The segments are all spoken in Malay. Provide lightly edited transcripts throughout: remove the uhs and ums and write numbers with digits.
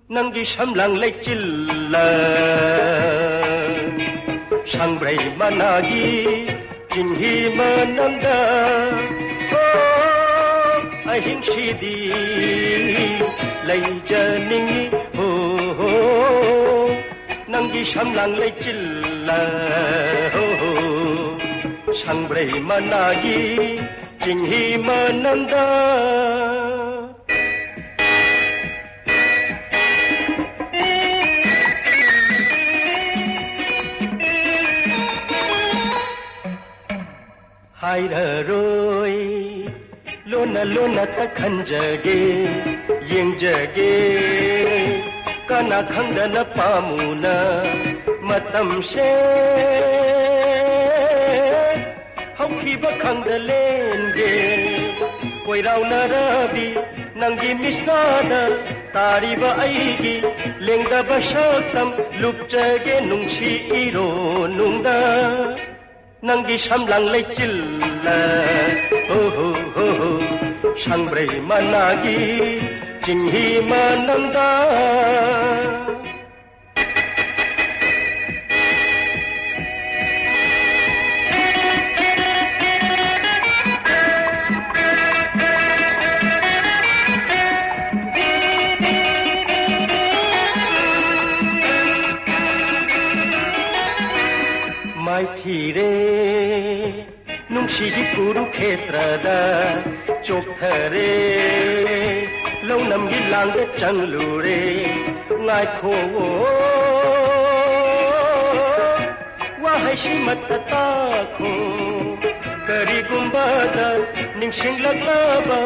Nanggi samlang lekilla Sangbrei managi Jinhi mananda Oh ahing shidi Leijaningi Oh Nanggi samlang lekilla Sangbrei managi Jinhi mananda Hairaroi Lona lona ta khanjage yengjage kana khangdana pamuna matam se haukiba khangdalenge koirauna rabi nangi misnada tariba aigi lengdaba shaktam lupjage nungsi iro nungda Nanggi samlang lekilla Oh oh oh Sangbrei managi Jinghi mananda Mai thire Nungshigi Kurukshetrada Chokthare Launamgi langda changlure Ngai kho Wahai shimata takho Karigumbada Ningsing laglaba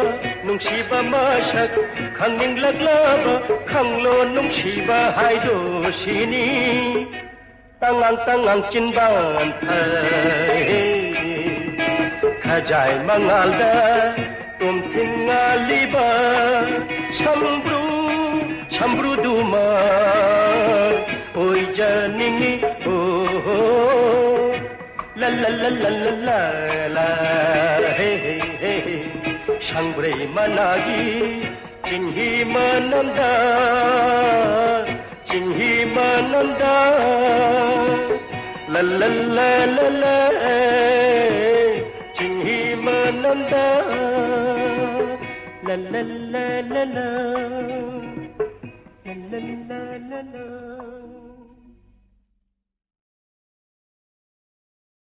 Nungshiba masak Khangning laglaba Khanglo nungshiba haido shini Tangang cinban Khajai mangalda Tum tingaliba Sambru duma Oi janingi Oh La la la la la la la Hey hey hey Sangbrei managi Jinhi mananda Jinhi mananda La la la la la Jinhi mananda La la la la la